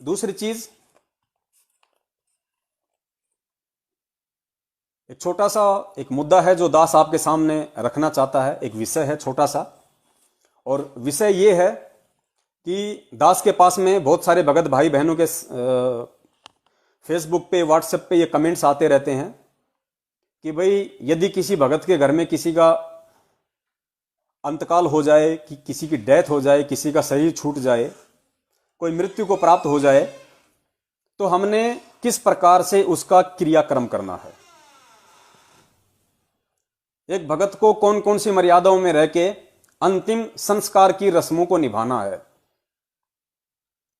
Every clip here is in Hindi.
दूसरी चीज, एक छोटा सा एक मुद्दा है जो दास आपके सामने रखना चाहता है। एक विषय है छोटा सा, और विषय ये है कि दास के पास में बहुत सारे भगत भाई बहनों के फेसबुक पे, व्हाट्सएप पे ये कमेंट्स आते रहते हैं कि भाई यदि किसी भगत के घर में किसी का अंतकाल हो जाए, कि किसी की डेथ हो जाए, किसी का शरीर छूट जाए, कोई मृत्यु को प्राप्त हो जाए, तो हमने किस प्रकार से उसका क्रियाक्रम करना है। एक भगत को कौन कौन सी मर्यादाओं में रह के अंतिम संस्कार की रस्मों को निभाना है।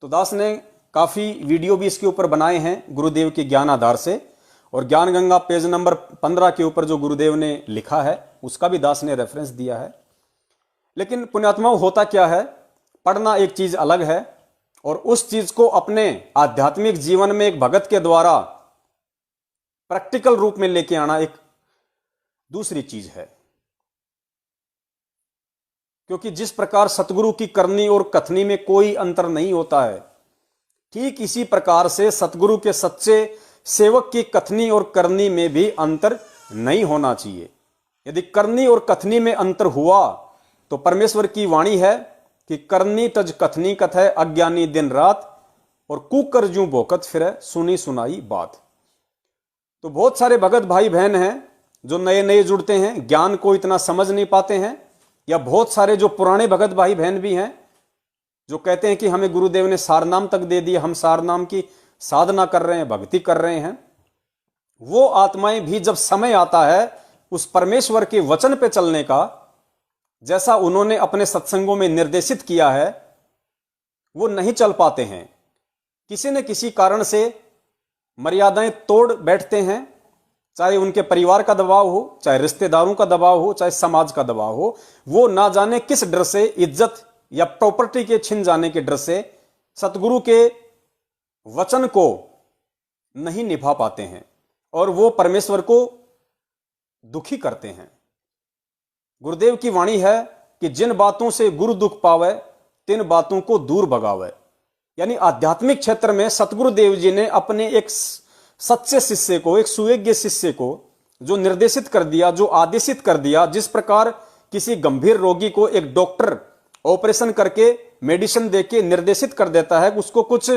तो दास ने काफी वीडियो भी इसके ऊपर बनाए हैं गुरुदेव के ज्ञान आधार से, और ज्ञान गंगा पेज नंबर 15 के ऊपर जो गुरुदेव ने लिखा है उसका भी दास ने रेफरेंस दिया है। लेकिन पुण्यात्माओं, होता क्या है, पढ़ना एक चीज अलग है और उस चीज को अपने आध्यात्मिक जीवन में एक भगत के द्वारा प्रैक्टिकल रूप में लेके आना एक दूसरी चीज है। क्योंकि जिस प्रकार सतगुरु की करनी और कथनी में कोई अंतर नहीं होता है, ठीक इसी प्रकार से सतगुरु के सच्चे सेवक की कथनी और करनी में भी अंतर नहीं होना चाहिए। यदि करनी और कथनी में अंतर हुआ तो परमेश्वर की वाणी है कि करनी तज कथनी कथै, अज्ञानी दिन रात, और कुकर जू भोकत फिरे, सुनी सुनाई बात। तो बहुत सारे भगत भाई बहन हैं जो नए नए जुड़ते हैं, ज्ञान को इतना समझ नहीं पाते हैं, या बहुत सारे जो पुराने भगत भाई बहन भी हैं जो कहते हैं कि हमें गुरुदेव ने सारनाम तक दे दिया, हम सारनाम की साधना कर रहे हैं, भक्ति कर रहे हैं। वो आत्माएं भी जब समय आता है उस परमेश्वर के वचन पे चलने का, जैसा उन्होंने अपने सत्संगों में निर्देशित किया है, वो नहीं चल पाते हैं। किसी न किसी कारण से मर्यादाएं तोड़ बैठते हैं, चाहे उनके परिवार का दबाव हो, चाहे रिश्तेदारों का दबाव हो, चाहे समाज का दबाव हो। वो ना जाने किस डर से, इज्जत या प्रॉपर्टी के छिन जाने के डर से सतगुरु के वचन को नहीं निभा पाते हैं और वो परमेश्वर को दुखी करते हैं। गुरुदेव की वाणी है कि जिन बातों से गुरु दुख पावे, तिन बातों को दूर भगावे। यानी आध्यात्मिक क्षेत्र में सतगुरुदेव जी ने अपने एक सच्चे शिष्य को, एक सुयोग्य शिष्य को जो निर्देशित कर दिया, जो आदेशित कर दिया, जिस प्रकार किसी गंभीर रोगी को एक डॉक्टर ऑपरेशन करके मेडिसिन देके निर्देशित कर देता है, उसको कुछ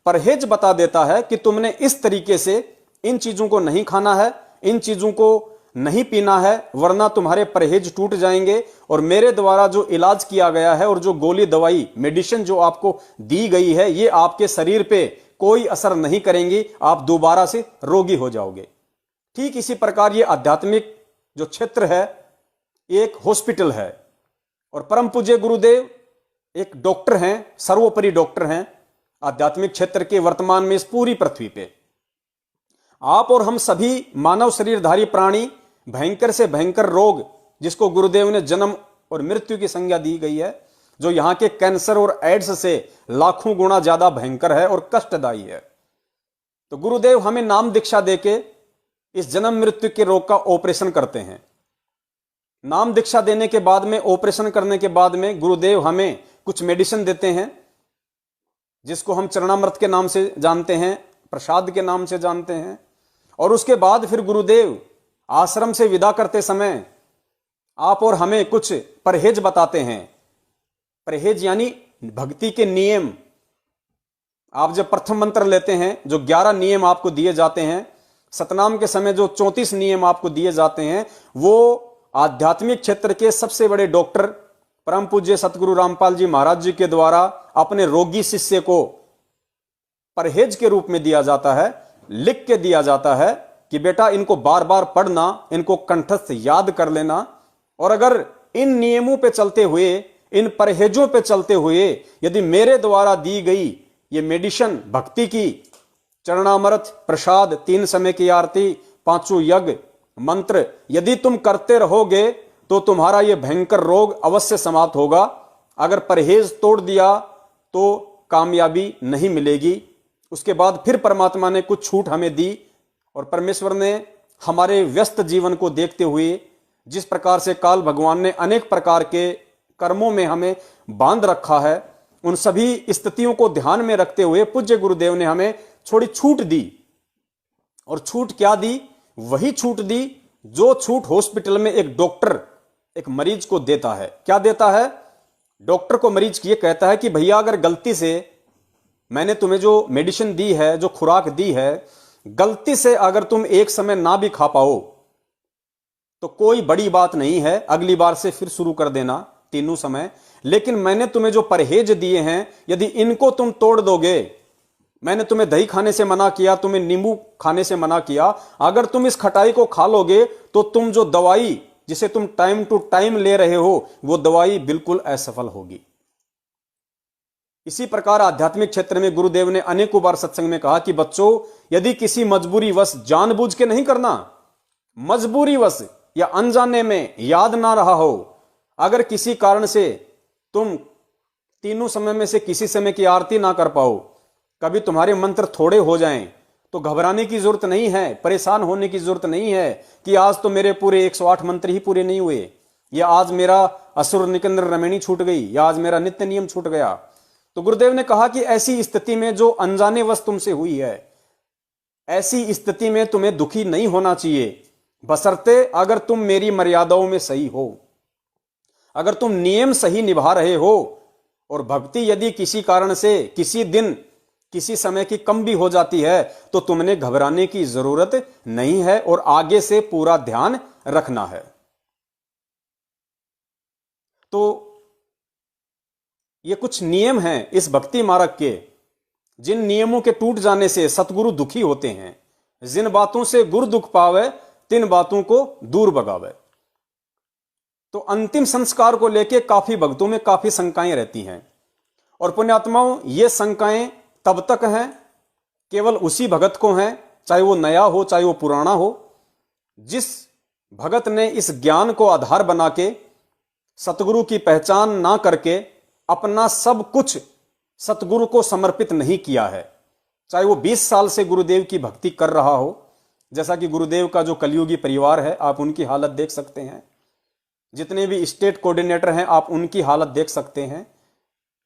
परहेज बता देता है कि तुमने इस तरीके से इन चीजों को नहीं खाना है, इन चीजों को नहीं पीना है, वरना तुम्हारे परहेज टूट जाएंगे, और मेरे द्वारा जो इलाज किया गया है और जो गोली दवाई मेडिसिन जो आपको दी गई है, ये आपके शरीर पे कोई असर नहीं करेंगी, आप दोबारा से रोगी हो जाओगे। ठीक इसी प्रकार ये आध्यात्मिक जो क्षेत्र है एक हॉस्पिटल है, और परम पूज्य गुरुदेव एक डॉक्टर हैं, सर्वोपरि डॉक्टर हैं आध्यात्मिक क्षेत्र के वर्तमान में इस पूरी पृथ्वी पे। आप और हम सभी मानव शरीरधारी प्राणी भयंकर से भयंकर रोग, जिसको गुरुदेव ने जन्म और मृत्यु की संज्ञा दी गई है, जो यहां के कैंसर और एड्स से लाखों गुना ज्यादा भयंकर है और कष्टदायी है, तो गुरुदेव हमें नाम दीक्षा देके इस जन्म मृत्यु के रोग का ऑपरेशन करते हैं। नाम दीक्षा देने के बाद में, ऑपरेशन करने के बाद में गुरुदेव हमें कुछ मेडिसिन देते हैं, जिसको हम चरणामृत के नाम से जानते हैं, प्रसाद के नाम से जानते हैं। और उसके बाद फिर गुरुदेव आश्रम से विदा करते समय आप और हमें कुछ परहेज बताते हैं। परहेज यानी भक्ति के नियम। आप जब प्रथम मंत्र लेते हैं, जो 11 नियम आपको दिए जाते हैं, सतनाम के समय जो 34 नियम आपको दिए जाते हैं, वो आध्यात्मिक क्षेत्र के सबसे बड़े डॉक्टर परम पूज्य सतगुरु रामपाल जी महाराज जी के द्वारा अपने रोगी शिष्य को परहेज के रूप में दिया जाता है, लिख के दिया जाता है कि बेटा इनको बार बार पढ़ना, इनको कंठस्थ याद कर लेना, और अगर इन नियमों पे चलते हुए, इन परहेजों पे चलते हुए यदि मेरे द्वारा दी गई ये मेडिसिन भक्ति की, चरणामृत, प्रसाद, 3 समय की आरती, 5 यज्ञ, मंत्र, यदि तुम करते रहोगे तो तुम्हारा ये भयंकर रोग अवश्य समाप्त होगा। अगर परहेज तोड़ दिया तो कामयाबी नहीं मिलेगी। उसके बाद फिर परमात्मा ने कुछ छूट हमें दी, और परमेश्वर ने हमारे व्यस्त जीवन को देखते हुए, जिस प्रकार से काल भगवान ने अनेक प्रकार के कर्मों में हमें बांध रखा है, उन सभी स्थितियों को ध्यान में रखते हुए पूज्य गुरुदेव ने हमें थोड़ी छूट दी। और छूट क्या दी? वही छूट दी जो छूट हॉस्पिटल में एक डॉक्टर एक मरीज को देता है। क्या देता है? डॉक्टर को मरीज ये कहता है कि भैया अगर गलती से मैंने तुम्हें जो मेडिसिन दी है, जो खुराक दी है, गलती से अगर तुम एक समय ना भी खा पाओ तो कोई बड़ी बात नहीं है, अगली बार से फिर शुरू कर देना तीनों समय। लेकिन मैंने तुम्हें जो परहेज दिए हैं, यदि इनको तुम तोड़ दोगे, मैंने तुम्हें दही खाने से मना किया, तुम्हें नींबू खाने से मना किया, अगर तुम इस खटाई को खा लोगे तो तुम जो दवाई जिसे तुम टाइम टू टाइम ले रहे हो, वो दवाई बिल्कुल असफल होगी। इसी प्रकार आध्यात्मिक क्षेत्र में गुरुदेव ने अनेकों बार सत्संग में कहा कि बच्चों, यदि किसी मजबूरीवश, जानबूझ के नहीं करना, मजबूरीवश या अनजाने में याद ना रहा हो, अगर किसी कारण से तुम तीनों समय में से किसी समय की आरती ना कर पाओ, कभी तुम्हारे मंत्र थोड़े हो जाएं, तो घबराने की जरूरत नहीं है, परेशान होने की जरूरत नहीं है कि आज तो मेरे पूरे 108 मंत्र ही पूरे नहीं हुए, या आज मेरा असुर निकंदर रमणी छूट गई, या आज मेरा नित्य नियम छूट गया। तो गुरुदेव ने कहा कि ऐसी स्थिति में जो अनजाने वश तुमसे हुई है, ऐसी स्थिति में तुम्हें दुखी नहीं होना चाहिए, बशर्ते अगर तुम मेरी मर्यादाओं में सही हो, अगर तुम नियम सही निभा रहे हो, और भक्ति यदि किसी कारण से किसी दिन किसी समय की कम भी हो जाती है तो तुमने घबराने की जरूरत नहीं है और आगे से पूरा ध्यान रखना है। तो ये कुछ नियम हैं इस भक्ति मार्ग के, जिन नियमों के टूट जाने से सतगुरु दुखी होते हैं। जिन बातों से गुरु दुख पावे, तिन बातों को दूर भगावे। तो अंतिम संस्कार को लेकर काफी भक्तों में काफी शंकाएं रहती हैं, और पुण्यात्माओं, ये शंकाएं तब तक हैं, केवल उसी भगत को हैं, चाहे वो नया हो चाहे वो पुराना हो, जिस भगत ने इस ज्ञान को आधार बना के सतगुरु की पहचान ना करके अपना सब कुछ सतगुरु को समर्पित नहीं किया है। चाहे वो 20 साल से गुरुदेव की भक्ति कर रहा हो, जैसा कि गुरुदेव का जो कलियुगी परिवार है, आप उनकी हालत देख सकते हैं, जितने भी स्टेट कोऑर्डिनेटर हैं आप उनकी हालत देख सकते हैं।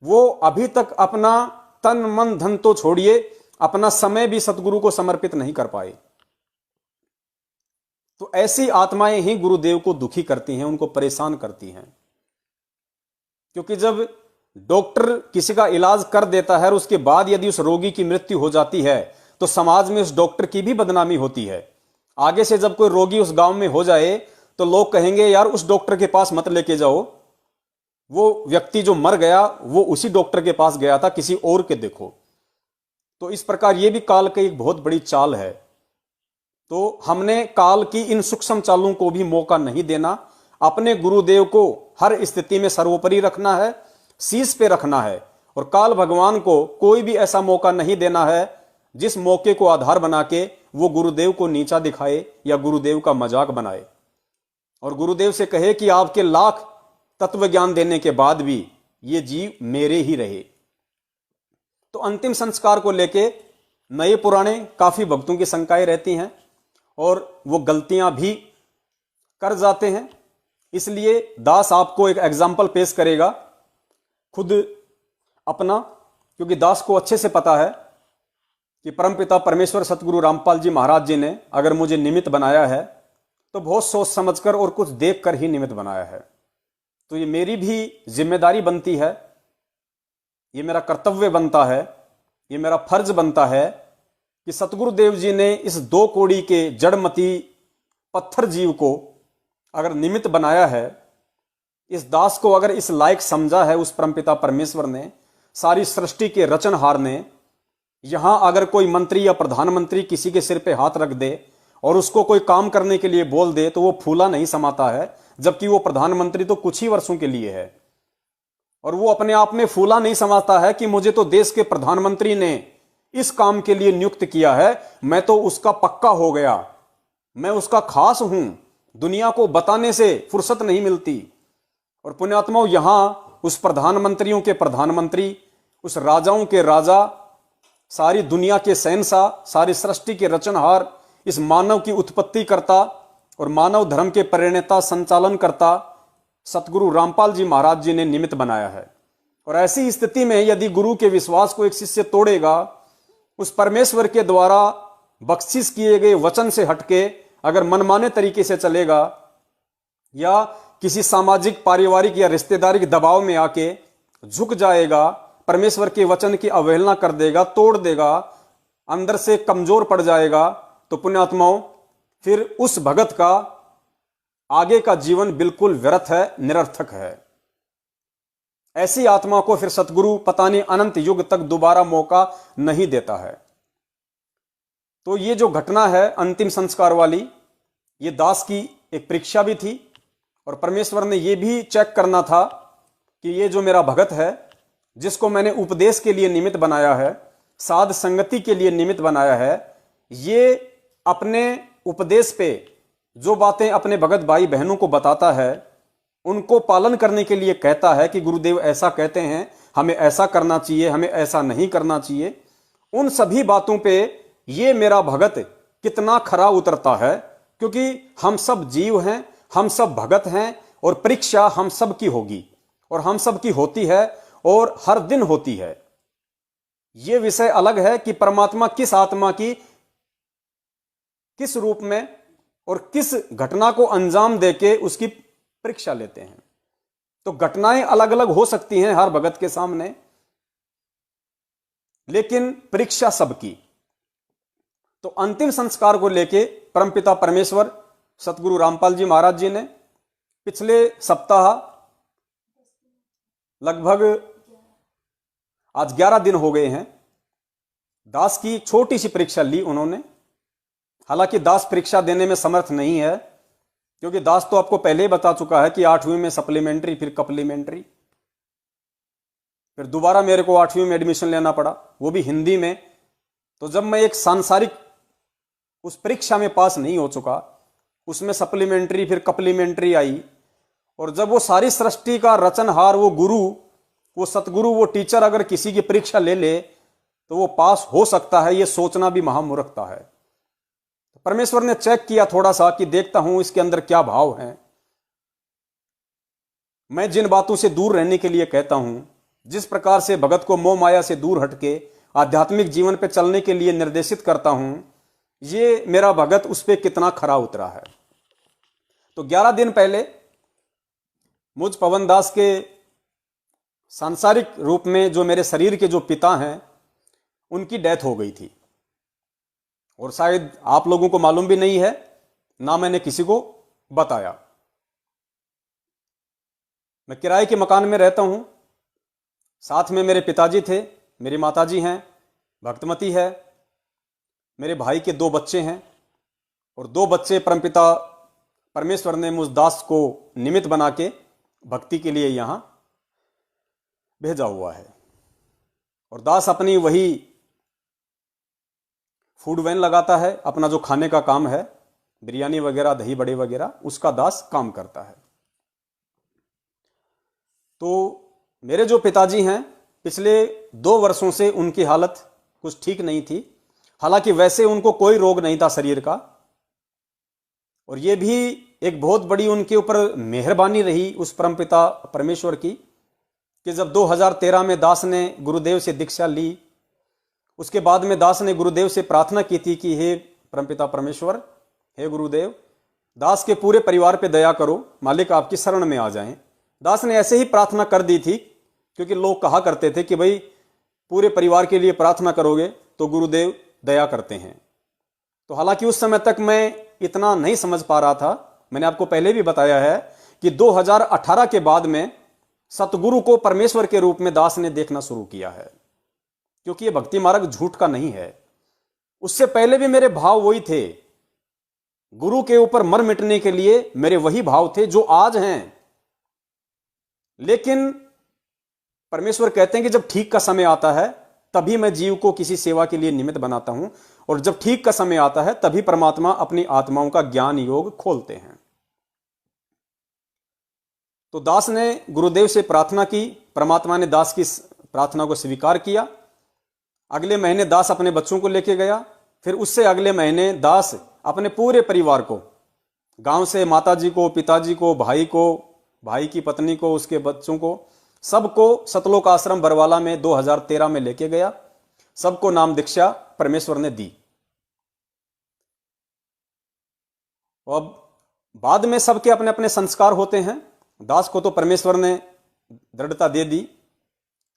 वो अभी तक अपना तन मन धन तो छोड़िए, अपना समय भी सतगुरु को समर्पित नहीं कर पाए। तो ऐसी आत्माएं ही गुरुदेव को दुखी करती हैं, उनको परेशान करती हैं। क्योंकि जब डॉक्टर किसी का इलाज कर देता है और उसके बाद यदि उस रोगी की मृत्यु हो जाती है तो समाज में उस डॉक्टर की भी बदनामी होती है। आगे से जब कोई रोगी उस गांव में हो जाए तो लोग कहेंगे यार उस डॉक्टर के पास मत लेके जाओ, वो व्यक्ति जो मर गया वो उसी डॉक्टर के पास गया था, किसी और के देखो। तो इस प्रकार ये भी काल की एक बहुत बड़ी चाल है। तो हमने काल की इन सूक्ष्म चालों को भी मौका नहीं देना, अपने गुरुदेव को हर स्थिति में सर्वोपरि रखना है, शीश पे रखना है, और काल भगवान को कोई भी ऐसा मौका नहीं देना है जिस मौके को आधार बना के वो गुरुदेव को नीचा दिखाए या गुरुदेव का मजाक बनाए, और गुरुदेव से कहे कि आपके लाख तत्व ज्ञान देने के बाद भी ये जीव मेरे ही रहे। तो अंतिम संस्कार को लेके नए पुराने काफी भक्तों की शंकाएं रहती हैं और वो गलतियां भी कर जाते हैं। इसलिए दास आपको एक एग्जाम्पल पेश करेगा खुद अपना, क्योंकि दास को अच्छे से पता है कि परमपिता परमेश्वर सतगुरु रामपाल जी महाराज जी ने अगर मुझे निमित्त बनाया है तो बहुत सोच समझकर और कुछ देखकर ही निमित्त बनाया है। तो ये मेरी भी जिम्मेदारी बनती है, ये मेरा कर्तव्य बनता है, ये मेरा फर्ज बनता है कि सतगुरुदेव जी ने इस 2 कौड़ी के जड़मती पत्थर जीव को अगर निमित्त बनाया है, इस दास को अगर इस लायक समझा है उस परमपिता परमेश्वर ने, सारी सृष्टि के रचनहार ने, यहां अगर कोई मंत्री या प्रधानमंत्री किसी के सिर पे हाथ रख दे और उसको कोई काम करने के लिए बोल दे तो वो फूला नहीं समाता है, जबकि वो प्रधानमंत्री तो कुछ ही वर्षों के लिए है, और वो अपने आप में फूला नहीं समाता है कि मुझे तो देश के प्रधानमंत्री ने इस काम के लिए नियुक्त किया है, मैं तो उसका पक्का हो गया, मैं उसका खास हूं, दुनिया को बताने से फुर्सत नहीं मिलती। और पुण्यात्माओं, यहां उस प्रधानमंत्रियों के प्रधानमंत्री, उस राजाओं के राजा, सारी दुनिया के शहंशाह, सारी सृष्टि के रचनहार, इस मानव की उत्पत्ति करता और मानव धर्म के प्रणेता, संचालन करता सतगुरु रामपाल जी महाराज जी ने निमित्त बनाया है। और ऐसी स्थिति में यदि गुरु के विश्वास को एक शिष्य तोड़ेगा, उस परमेश्वर के द्वारा बख्शिश किए गए वचन से हटके अगर मनमाने तरीके से चलेगा, या किसी सामाजिक, पारिवारिक या रिश्तेदारी दबाव में आके झुक जाएगा, परमेश्वर के वचन की अवहेलना कर देगा, तोड़ देगा, अंदर से कमजोर पड़ जाएगा, तो पुण्यात्माओं फिर उस भगत का आगे का जीवन बिल्कुल व्यर्थ है, निरर्थक है। ऐसी आत्मा को फिर सतगुरु पता नहीं अनंत युग तक दोबारा मौका नहीं देता है। तो ये जो घटना है अंतिम संस्कार वाली, ये दास की एक परीक्षा भी थी, और परमेश्वर ने ये भी चेक करना था कि ये जो मेरा भगत है, जिसको मैंने उपदेश के लिए निमित्त बनाया है, साध संगति के लिए निमित्त बनाया है, ये अपने उपदेश पे जो बातें अपने भगत भाई बहनों को बताता है, उनको पालन करने के लिए कहता है कि गुरुदेव ऐसा कहते हैं, हमें ऐसा करना चाहिए, हमें ऐसा नहीं करना चाहिए, उन सभी बातों पे ये मेरा भगत कितना खरा उतरता है, क्योंकि हम सब जीव हैं, हम सब भगत हैं, और परीक्षा हम सब की होगी, और हम सब की होती है, और हर दिन होती है। यह विषय अलग है कि परमात्मा किस आत्मा की किस रूप में और किस घटना को अंजाम देके उसकी परीक्षा लेते हैं। तो घटनाएं अलग अलग हो सकती हैं हर भगत के सामने, लेकिन परीक्षा सबकी। तो अंतिम संस्कार को लेके परमपिता परमेश्वर सतगुरु रामपाल जी महाराज जी ने पिछले सप्ताह लगभग आज 11 दिन हो गए हैं, दास की छोटी सी परीक्षा ली उन्होंने। हालांकि दास परीक्षा देने में समर्थ नहीं है, क्योंकि दास तो आपको पहले ही बता चुका है कि 8वीं में सप्लीमेंट्री, फिर कप्लीमेंट्री, फिर दोबारा मेरे को 8वीं में एडमिशन लेना पड़ा, वो भी हिंदी में। तो जब मैं एक सांसारिक उस परीक्षा में पास नहीं हो चुका, उसमें सप्लीमेंट्री फिर कप्लीमेंट्री आई, और जब वो सारी सृष्टि का रचनहार वो गुरु, वो सतगुरु, वो टीचर अगर किसी की परीक्षा ले ले तो वो पास हो सकता है, ये सोचना भी महामूर्खता है। परमेश्वर ने चेक किया थोड़ा सा कि देखता हूं इसके अंदर क्या भाव है। मैं जिन बातों से दूर रहने के लिए कहता हूं, जिस प्रकार से भगत को मोह माया से दूर हटके आध्यात्मिक जीवन पे चलने के लिए निर्देशित करता हूं, ये मेरा भगत उस पे कितना खरा उतरा है। तो 11 दिन पहले मुझ पवन दास के सांसारिक रूप में जो मेरे शरीर के जो पिता हैं, उनकी डेथ हो गई थी, और शायद आप लोगों को मालूम भी नहीं है, ना मैंने किसी को बताया। मैं किराए के मकान में रहता हूं, साथ में मेरे पिताजी थे, मेरी माताजी हैं, भक्तमती है, मेरे भाई के 2 बच्चे हैं, और 2 बच्चे परमपिता परमेश्वर ने मुझ दास को निमित्त बना के भक्ति के लिए यहां भेजा हुआ है। और दास अपनी वही फूड वैन लगाता है, अपना जो खाने का काम है, बिरयानी वगैरह, दही बड़े वगैरह, उसका दास काम करता है। तो मेरे जो पिताजी हैं, पिछले 2 वर्षों से उनकी हालत कुछ ठीक नहीं थी। हालांकि वैसे उनको कोई रोग नहीं था शरीर का, और ये भी एक बहुत बड़ी उनके ऊपर मेहरबानी रही उस परमपिता परमेश्वर की, कि जब 2013 में दास ने गुरुदेव से दीक्षा ली, उसके बाद में दास ने गुरुदेव से प्रार्थना की थी कि हे परमपिता परमेश्वर, हे गुरुदेव, दास के पूरे परिवार पे दया करो, मालिक आपकी शरण में आ जाएं। दास ने ऐसे ही प्रार्थना कर दी थी, क्योंकि लोग कहा करते थे कि भाई पूरे परिवार के लिए प्रार्थना करोगे तो गुरुदेव दया करते हैं। तो हालांकि उस समय तक मैं इतना नहीं समझ पा रहा था। मैंने आपको पहले भी बताया है कि 2018 के बाद में सतगुरु को परमेश्वर के रूप में दास ने देखना शुरू किया है, क्योंकि ये भक्ति मार्ग झूठ का नहीं है। उससे पहले भी मेरे भाव वही थे, गुरु के ऊपर मर मिटने के लिए मेरे वही भाव थे जो आज हैं। लेकिन परमेश्वर कहते हैं कि जब ठीक का समय आता है तभी मैं जीव को किसी सेवा के लिए निमित्त बनाता हूं, और जब ठीक का समय आता है तभी परमात्मा अपनी आत्माओं का ज्ञान योग खोलते हैं। तो दास ने गुरुदेव से प्रार्थना की, परमात्मा ने दास की प्रार्थना को स्वीकार किया। अगले महीने दास अपने बच्चों को लेके गया, फिर उससे अगले महीने दास अपने पूरे परिवार को, गांव से माताजी को, पिताजी को, भाई को, भाई की पत्नी को, उसके बच्चों को सबको सतलोक आश्रम बरवाला में 2013 में लेके गया, सबको नाम दीक्षा परमेश्वर ने दी। अब बाद में सबके अपने अपने संस्कार होते हैं। दास को तो परमेश्वर ने दृढ़ता दे दी,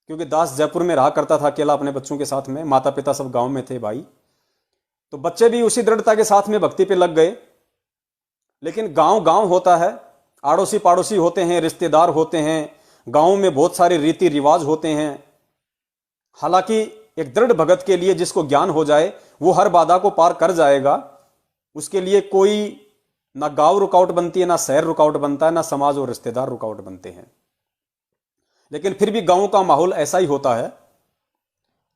क्योंकि दास जयपुर में रहा करता था अकेला अपने बच्चों के साथ में, माता पिता सब गांव में थे भाई, तो बच्चे भी उसी दृढ़ता के साथ में भक्ति पे लग गए। लेकिन गांव गांव होता है, आड़ोसी पाड़ोसी होते हैं, रिश्तेदार होते हैं, गांव में बहुत सारे रीति रिवाज होते हैं। हालांकि एक दृढ़ भगत के लिए जिसको ज्ञान हो जाए वो हर बाधा को पार कर जाएगा, उसके लिए कोई ना गांव रुकावट बनती है, ना शहर रुकावट बनता है, ना समाज और रिश्तेदार रुकावट बनते हैं। लेकिन फिर भी गांव का माहौल ऐसा ही होता है,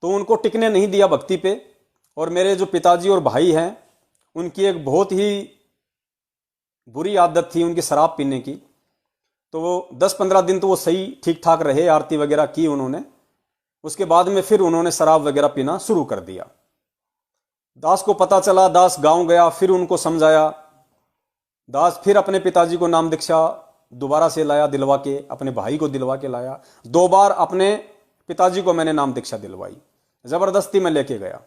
तो उनको टिकने नहीं दिया भक्ति पे। और मेरे जो पिताजी और भाई हैं, उनकी एक बहुत ही बुरी आदत थी उनकी शराब पीने की। तो वो 10-15 दिन तो वो सही ठीक ठाक रहे, आरती वगैरह की उन्होंने, उसके बाद में फिर उन्होंने शराब वगैरह पीना शुरू कर दिया। दास को पता चला, दास गांव गया, फिर उनको समझाया। दास फिर अपने पिताजी को नाम दीक्षा दोबारा से लाया, दिलवा के, अपने भाई को दिलवा के लाया। 2 बार अपने पिताजी को मैंने नाम दीक्षा दिलवाई, जबरदस्ती में लेके गया।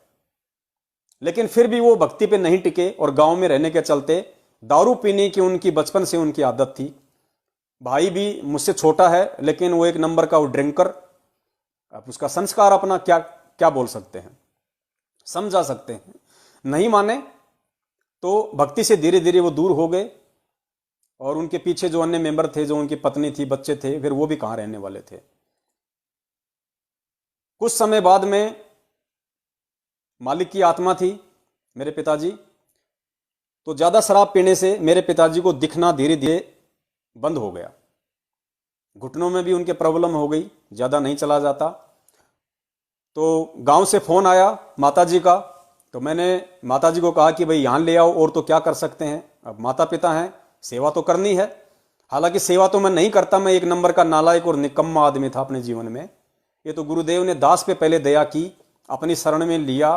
लेकिन फिर भी वो भक्ति पे नहीं टिके, और गांव में रहने के चलते दारू पीने की उनकी बचपन से उनकी आदत थी। भाई भी मुझसे छोटा है, लेकिन वो एक नंबर का वो ड्रिंकर। आप उसका संस्कार अपना क्या क्या बोल सकते हैं, समझा सकते हैं। नहीं माने तो भक्ति से धीरे धीरे वो दूर हो गए, और उनके पीछे जो अन्य मेंबर थे, जो उनकी पत्नी थी, बच्चे थे, फिर वो भी कहां रहने वाले थे। कुछ समय बाद में मालिक की आत्मा थी मेरे पिताजी, तो ज्यादा शराब पीने से मेरे पिताजी को दिखना धीरे धीरे बंद हो गया। घुटनों में भी उनके प्रॉब्लम हो गई, ज्यादा नहीं चला जाता। तो गांव से फोन आया माताजी का, तो मैंने माताजी को कहा कि भाई यहां ले आओ, और तो क्या कर सकते हैं, अब माता पिता हैं, सेवा तो करनी है। हालांकि सेवा तो मैं नहीं करता, मैं एक नंबर का नालायक और निकम्मा आदमी था अपने जीवन में। ये तो गुरुदेव ने दास पे पहले दया की, अपनी शरण में लिया,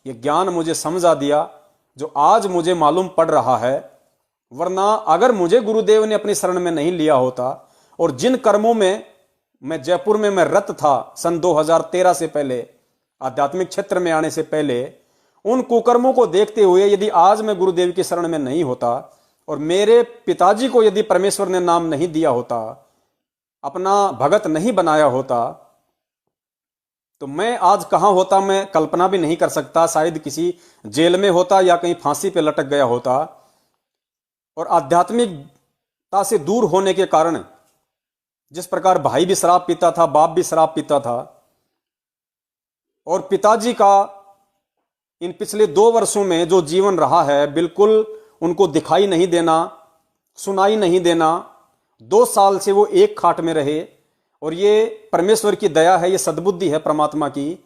ये ज्ञान मुझे समझा दिया जो आज मुझे मालूम पड़ रहा है। वरना अगर मुझे गुरुदेव ने अपनी शरण में नहीं लिया होता, और जिन कर्मों में मैं जयपुर में मैं रत था सन 2013 से पहले, आध्यात्मिक क्षेत्र में आने से पहले, उन कुकर्मों को देखते हुए यदि आज मैं गुरुदेव की शरण में नहीं होता, और मेरे पिताजी को यदि परमेश्वर ने नाम नहीं दिया होता, अपना भगत नहीं बनाया होता, तो मैं आज कहां होता मैं कल्पना भी नहीं कर सकता। शायद किसी जेल में होता या कहीं फांसी पे लटक गया होता। और आध्यात्मिकता से दूर होने के कारण, जिस प्रकार भाई भी शराब पीता था, बाप भी शराब पीता था, और पिताजी का इन पिछले 2 वर्षों में जो जीवन रहा है, बिल्कुल उनको दिखाई नहीं देना, सुनाई नहीं देना। 2 साल से वो एक खाट में रहे, और ये परमेश्वर की दया है, ये सद्बुद्धि है परमात्मा की।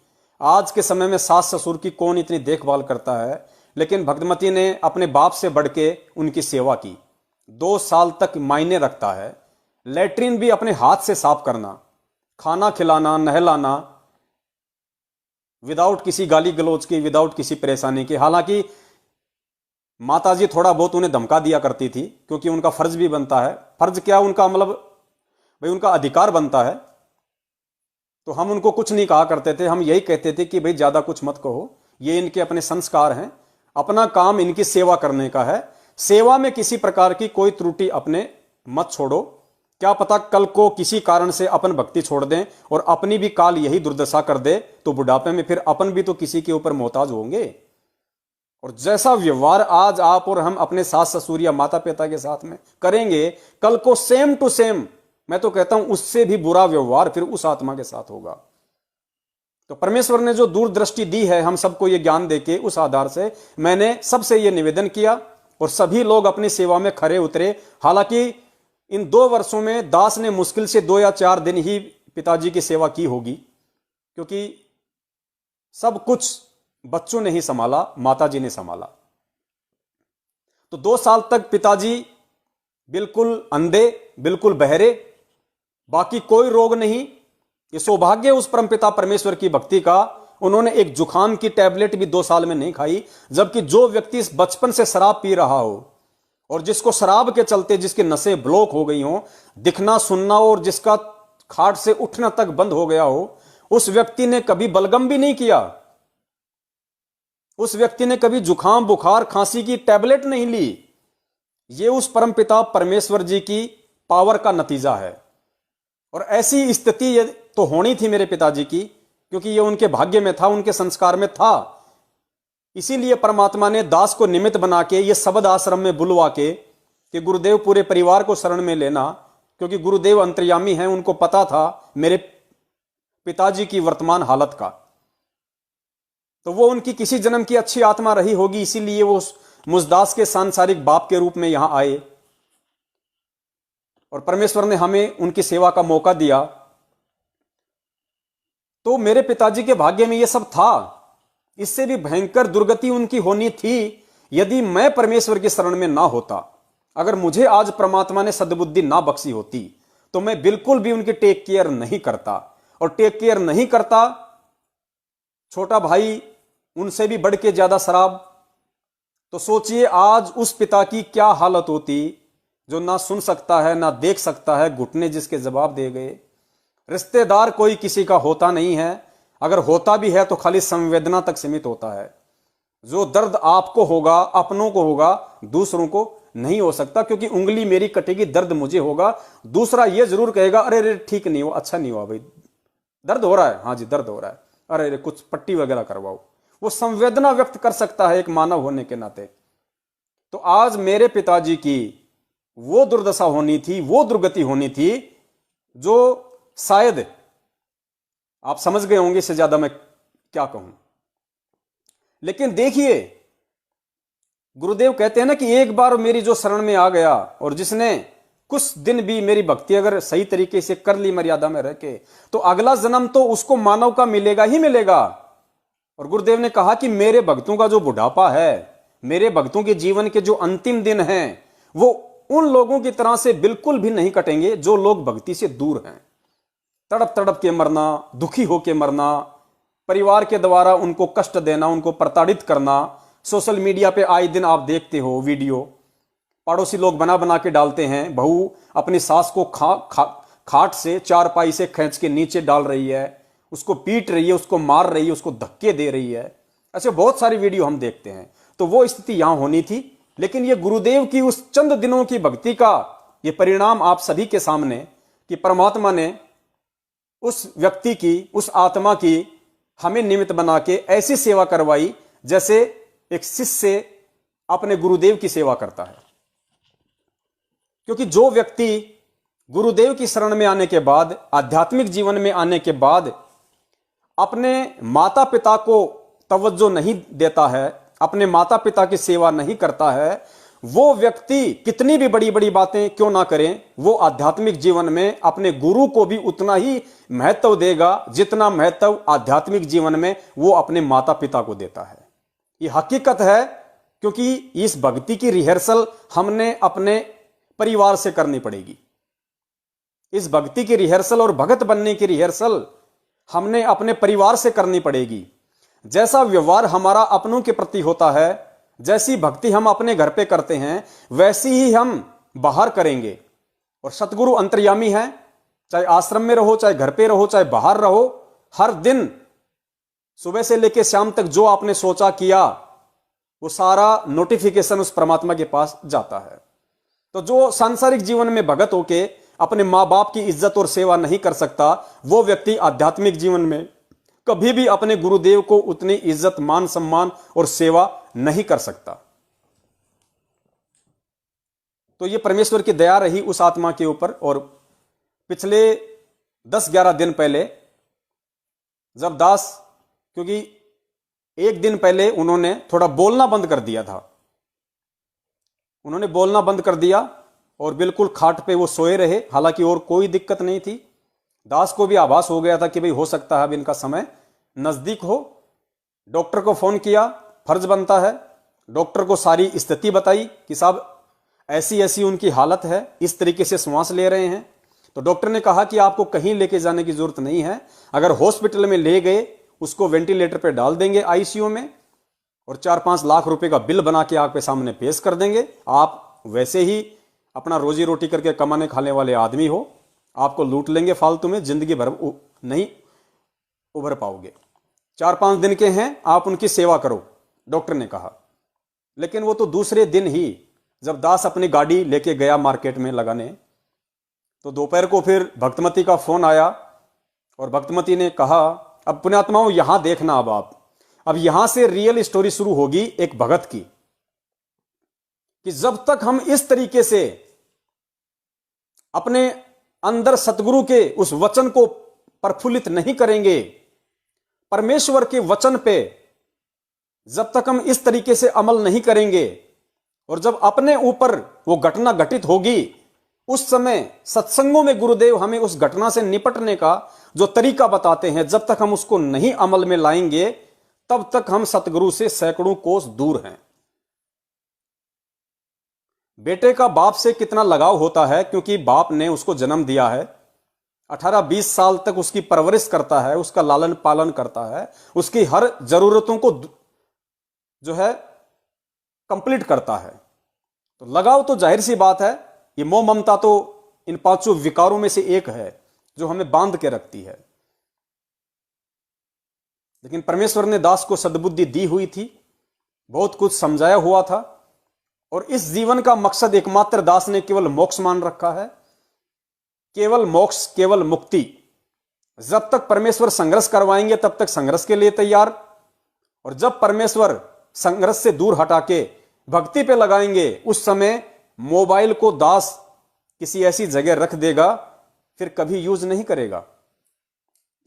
आज के समय में सास ससुर की कौन इतनी देखभाल करता है, लेकिन भक्तमती ने अपने बाप से बढ़ के उनकी सेवा की। 2 साल तक मायने रखता है। लैट्रिन भी अपने हाथ से साफ करना, खाना खिलाना, नहलाना, विदाउट किसी गाली गलौज के, विदाउट किसी परेशानी के। हालांकि माताजी थोड़ा बहुत उन्हें धमका दिया करती थी, क्योंकि उनका फर्ज भी बनता है। फर्ज क्या, उनका मतलब भाई उनका अधिकार बनता है। तो हम उनको कुछ नहीं कहा करते थे, हम यही कहते थे कि भाई ज्यादा कुछ मत कहो, ये इनके अपने संस्कार हैं, अपना काम इनकी सेवा करने का है। सेवा में किसी प्रकार की कोई त्रुटि अपने मत छोड़ो, क्या पता कल को किसी कारण से अपन भक्ति छोड़ दें और अपनी भी काल यही दुर्दशा कर दे, तो बुढ़ापे में फिर अपन भी तो किसी के ऊपर मोहताज होंगे। और जैसा व्यवहार आज आप और हम अपने सास ससुर या माता पिता के साथ में करेंगे, कल को सेम टू सेम, मैं तो कहता हूं उससे भी बुरा व्यवहार फिर उस आत्मा के साथ होगा। तो परमेश्वर ने जो दूरदृष्टि दी है हम सबको ये ज्ञान देके, उस आधार से मैंने सबसे ये निवेदन किया, और सभी लोग अपनी सेवा में खरे उतरे। हालांकि इन 2 वर्षों में दास ने मुश्किल से 2 या 4 दिन ही पिताजी की सेवा की होगी, क्योंकि सब कुछ बच्चों ने ही संभाला, माताजी ने संभाला। तो 2 साल तक पिताजी बिल्कुल अंधे, बिल्कुल बहरे, बाकी कोई रोग नहीं। ये सौभाग्य उस परमपिता परमेश्वर की भक्ति का। उन्होंने एक जुखाम की टैबलेट भी 2 साल में नहीं खाई, जबकि जो व्यक्ति इस बचपन से शराब पी रहा हो, और जिसको शराब के चलते जिसके नसें ब्लॉक हो गई हो, दिखना सुनना, और जिसका खाट से उठना तक बंद हो गया हो, उस व्यक्ति ने कभी बलगम भी नहीं किया, उस व्यक्ति ने कभी जुखाम बुखार खांसी की टैबलेट नहीं ली। यह उस परमपिता परमेश्वर जी की पावर का नतीजा है। और ऐसी स्थिति तो होनी थी मेरे पिताजी की, क्योंकि यह उनके भाग्य में था, उनके संस्कार में था। इसीलिए परमात्मा ने दास को निमित्त बना के ये शब्द आश्रम में बुलवा के कि गुरुदेव पूरे परिवार को शरण में लेना, क्योंकि गुरुदेव अंतर्यामी हैं, उनको पता था मेरे पिताजी की वर्तमान हालत का। तो वो उनकी किसी जन्म की अच्छी आत्मा रही होगी, इसीलिए वो मुझदास के सांसारिक बाप के रूप में यहां आए और परमेश्वर ने हमें उनकी सेवा का मौका दिया। तो मेरे पिताजी के भाग्य में यह सब था। इससे भी भयंकर दुर्गति उनकी होनी थी यदि मैं परमेश्वर की शरण में ना होता। अगर मुझे आज परमात्मा ने सद्बुद्धि ना बख्शी होती तो मैं बिल्कुल भी उनकी टेक केयर नहीं करता, और टेक केयर नहीं करता, छोटा भाई उनसे भी बढ़ के ज्यादा शराब। तो सोचिए आज उस पिता की क्या हालत होती, जो ना सुन सकता है ना देख सकता है, घुटने जिसके जवाब दे गए। रिश्तेदार कोई किसी का होता नहीं है, अगर होता भी है तो खाली संवेदना तक सीमित होता है। जो दर्द आपको होगा, अपनों को होगा, दूसरों को नहीं हो सकता, क्योंकि उंगली मेरी कटेगी, दर्द मुझे होगा। दूसरा यह जरूर कहेगा अरे अरे ठीक नहीं हुआ, अच्छा नहीं हुआ भाई, दर्द हो रहा है, हाँ जी दर्द हो रहा है, अरे अरे कुछ पट्टी वगैरह करवाओ। वो संवेदना व्यक्त कर सकता है एक मानव होने के नाते। तो आज मेरे पिताजी की वो दुर्दशा होनी थी, वो दुर्गति होनी थी, जो शायद आप समझ गए होंगे, इससे ज्यादा मैं क्या कहूं। लेकिन देखिए, गुरुदेव कहते हैं ना कि एक बार मेरी जो शरण में आ गया और जिसने कुछ दिन भी मेरी भक्ति अगर सही तरीके से कर ली, मर्यादा में रह के, तो अगला जन्म तो उसको मानव का मिलेगा ही मिलेगा। और गुरुदेव ने कहा कि मेरे भक्तों का जो बुढ़ापा है, मेरे भक्तों के जीवन के जो अंतिम दिन हैं, वो उन लोगों की तरह से बिल्कुल भी नहीं कटेंगे जो लोग भक्ति से दूर हैं। तड़प तड़प के मरना, दुखी होके मरना, परिवार के द्वारा उनको कष्ट देना, उनको प्रताड़ित करना। सोशल मीडिया पे आए दिन आप देखते हो वीडियो, पड़ोसी लोग बना बना के डालते हैं, बहू अपनी सास को खाट से, चारपाई से खींच के नीचे डाल रही है, उसको पीट रही है, उसको मार रही है, उसको धक्के दे रही है। ऐसे बहुत सारी वीडियो हम देखते हैं। तो वो स्थिति यहां होनी थी। लेकिन ये गुरुदेव की उस चंद दिनों की भक्ति का ये परिणाम आप सभी के सामने, कि परमात्मा ने उस व्यक्ति की, उस आत्मा की हमें निमित्त बना के ऐसी सेवा करवाई जैसे एक शिष्य अपने गुरुदेव की सेवा करता है। क्योंकि जो व्यक्ति गुरुदेव की शरण में आने के बाद, आध्यात्मिक जीवन में आने के बाद अपने माता पिता को तवज्जो नहीं देता है, अपने माता पिता की सेवा नहीं करता है, वो व्यक्ति कितनी भी बड़ी बड़ी बातें क्यों ना करें, वो आध्यात्मिक जीवन में अपने गुरु को भी उतना ही महत्व देगा जितना महत्व आध्यात्मिक जीवन में वो अपने माता पिता को देता है। ये हकीकत है, क्योंकि इस भक्ति की रिहर्सल हमने अपने परिवार से करनी पड़ेगी। इस भक्ति की रिहर्सल और भगत बनने की रिहर्सल हमने अपने परिवार से करनी पड़ेगी। जैसा व्यवहार हमारा अपनों के प्रति होता है, जैसी भक्ति हम अपने घर पे करते हैं, वैसी ही हम बाहर करेंगे। और सतगुरु अंतर्यामी है, चाहे आश्रम में रहो, चाहे घर पे रहो, चाहे बाहर रहो, हर दिन सुबह से लेकर शाम तक जो आपने सोचा किया, वो सारा नोटिफिकेशन उस परमात्मा के पास जाता है। तो जो सांसारिक जीवन में भगत होके अपने मां बाप की इज्जत और सेवा नहीं कर सकता, वो व्यक्ति आध्यात्मिक जीवन में कभी भी अपने गुरुदेव को उतनी इज्जत, मान सम्मान और सेवा नहीं कर सकता। तो ये परमेश्वर की दया रही उस आत्मा के ऊपर। और पिछले 10-11 दिन पहले जब दास, क्योंकि एक दिन पहले उन्होंने थोड़ा बोलना बंद कर दिया था, उन्होंने बोलना बंद कर दिया और बिल्कुल खाट पे वो सोए रहे। हालांकि और कोई दिक्कत नहीं थी। दास को भी आभास हो गया था कि भाई हो सकता है अब इनका समय नजदीक हो। डॉक्टर को फोन किया, फर्ज बनता है। डॉक्टर को सारी स्थिति बताई कि साहब ऐसी ऐसी उनकी हालत है, इस तरीके से श्वास ले रहे हैं। तो डॉक्टर ने कहा कि आपको कहीं लेके जाने की जरूरत नहीं है, अगर हॉस्पिटल में ले गए उसको वेंटिलेटर पे डाल देंगे आईसीयू में, और 4-5 लाख रुपए का बिल बना के आपके सामने पेश कर देंगे। आप वैसे ही अपना रोजी रोटी करके कमाने खाने वाले आदमी हो, आपको लूट लेंगे फालतू में, जिंदगी भर नहीं उभर पाओगे। 4-5 दिन के हैं, आप उनकी सेवा करो, डॉक्टर ने कहा। लेकिन वो तो दूसरे दिन ही जब दास अपनी गाड़ी लेके गया मार्केट में लगाने, तो दोपहर को फिर भक्तमती का फोन आया और भक्तमती ने कहा, अब पुण्यात्माओं यहां देखना, अब यहां से रियल स्टोरी शुरू होगी एक भगत की, कि जब तक हम इस तरीके से अपने अंदर सतगुरु के उस वचन को प्रफुल्लित नहीं करेंगे, परमेश्वर के वचन पे जब तक हम इस तरीके से अमल नहीं करेंगे, और जब अपने ऊपर वो घटना घटित होगी, उस समय सत्संगों में गुरुदेव हमें उस घटना से निपटने का जो तरीका बताते हैं, जब तक हम उसको नहीं अमल में लाएंगे, तब तक हम सतगुरु से सैकड़ों कोस दूर हैं। बेटे का बाप से कितना लगाव होता है, क्योंकि बाप ने उसको जन्म दिया है, 18-20 साल तक उसकी परवरिश करता है, उसका लालन पालन करता है, उसकी हर जरूरतों को जो है कंप्लीट करता है। तो लगाव तो जाहिर सी बात है, ये मोह ममता तो इन 5 विकारों में से एक है जो हमें बांध के रखती है। लेकिन परमेश्वर ने दास को सद्बुद्धि दी हुई थी, बहुत कुछ समझाया हुआ था, और इस जीवन का मकसद एकमात्र दास ने केवल मोक्ष मान रखा है, केवल मोक्ष, केवल मुक्ति। जब तक परमेश्वर संघर्ष करवाएंगे तब तक संघर्ष के लिए तैयार, और जब परमेश्वर संघर्ष से दूर हटा के भक्ति पे लगाएंगे, उस समय मोबाइल को दास किसी ऐसी जगह रख देगा, फिर कभी यूज नहीं करेगा।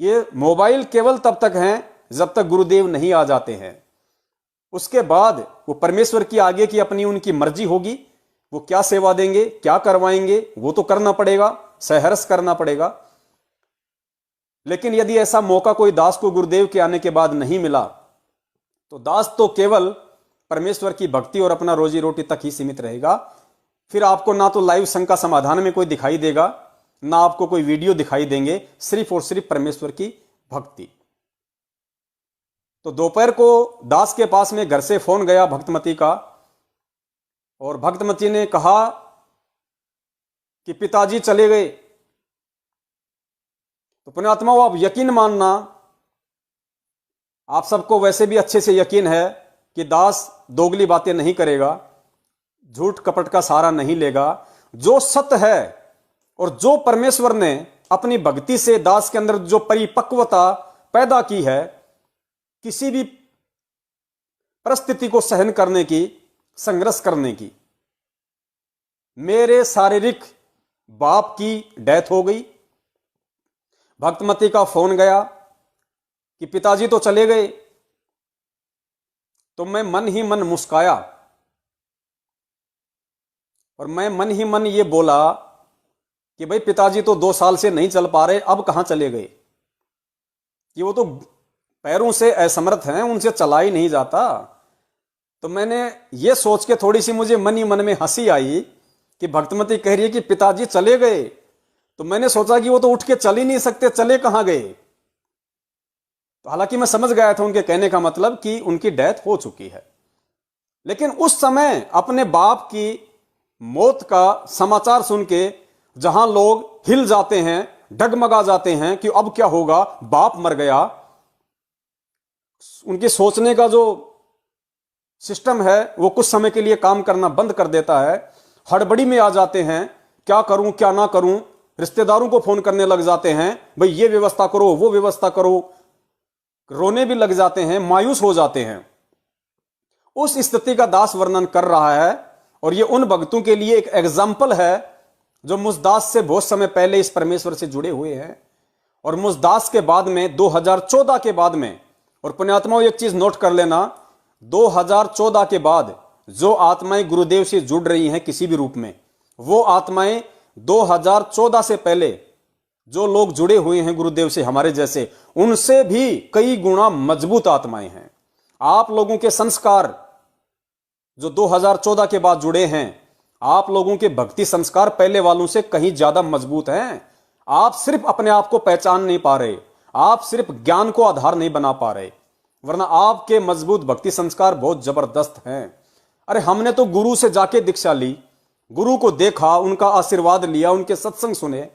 ये मोबाइल केवल तब तक है जब तक गुरुदेव नहीं आ जाते हैं। उसके बाद वो परमेश्वर की आगे की अपनी उनकी मर्जी होगी, वो क्या सेवा देंगे, क्या करवाएंगे, वो तो करना पड़ेगा, सहर्ष करना पड़ेगा। लेकिन यदि ऐसा मौका कोई दास को गुरुदेव के आने के बाद नहीं मिला, तो दास तो केवल परमेश्वर की भक्ति और अपना रोजी रोटी तक ही सीमित रहेगा। फिर आपको ना तो लाइव संघ का समाधान में कोई दिखाई देगा, ना आपको कोई वीडियो दिखाई देंगे, सिर्फ और सिर्फ परमेश्वर की भक्ति। तो दोपहर को दास के पास में घर से फोन गया भक्तमती का, और भक्तमती ने कहा कि पिताजी चले गए। तो पुण्यात्माओं, आप यकीन मानना, आप सबको वैसे भी अच्छे से यकीन है कि दास दोगली बातें नहीं करेगा, झूठ कपट का सहारा नहीं लेगा। जो सत्य है और जो परमेश्वर ने अपनी भक्ति से दास के अंदर जो परिपक्वता पैदा की है, किसी भी परिस्थिति को सहन करने की, संघर्ष करने की। मेरे शारीरिक बाप की डेथ हो गई, भक्तमती का फोन गया कि पिताजी तो चले गए, तो मैं मन ही मन मुस्काया, और मैं मन ही मन ये बोला कि भाई पिताजी तो 2 साल से नहीं चल पा रहे, अब कहां चले गए, कि वो तो पैरों से असमर्थ हैं, उनसे चला ही नहीं जाता। तो मैंने ये सोच के थोड़ी सी मुझे मन ही मन में हंसी आई कि भक्तमती कह रही है कि पिताजी चले गए, तो मैंने सोचा कि वो तो उठ के चल ही नहीं सकते, चले कहां गए। तो हालांकि मैं समझ गया था उनके कहने का मतलब कि उनकी डेथ हो चुकी है, लेकिन उस समय अपने बाप की मौत का समाचार सुन के जहां लोग हिल जाते हैं, डगमगा जाते हैं कि अब क्या होगा, बाप मर गया, उनके सोचने का जो सिस्टम है वो कुछ समय के लिए काम करना बंद कर देता है। हड़बड़ी में आ जाते हैं, क्या करूं क्या ना करूं, रिश्तेदारों को फोन करने लग जाते हैं, भाई ये व्यवस्था करो वो व्यवस्था करो, रोने भी लग जाते हैं, मायूस हो जाते हैं। उस स्थिति का दास वर्णन कर रहा है, और ये उन भक्तों के लिए एक एग्जाम्पल है जो मुझदास से बहुत समय पहले इस परमेश्वर से जुड़े हुए हैं। और मुझदास के बाद में 2014 के बाद में, और पुण्यात्माओं एक चीज नोट कर लेना, 2014 के बाद जो आत्माएं गुरुदेव से जुड़ रही हैं किसी भी रूप में, वो आत्माएं 2014 से पहले जो लोग जुड़े हुए हैं गुरुदेव से हमारे जैसे, उनसे भी कई गुना मजबूत आत्माएं हैं। आप लोगों के संस्कार जो 2014 के बाद जुड़े हैं, आप लोगों के भक्ति संस्कार पहले वालों से कहीं ज्यादा मजबूत हैं। आप सिर्फ अपने आप को पहचान नहीं पा रहे, आप सिर्फ ज्ञान को आधार नहीं बना पा रहे, वरना आपके मजबूत भक्ति संस्कार बहुत जबरदस्त हैं। अरे हमने तो गुरु से जाके दीक्षा ली, गुरु को देखा, उनका आशीर्वाद लिया, उनके सत्संग सुने,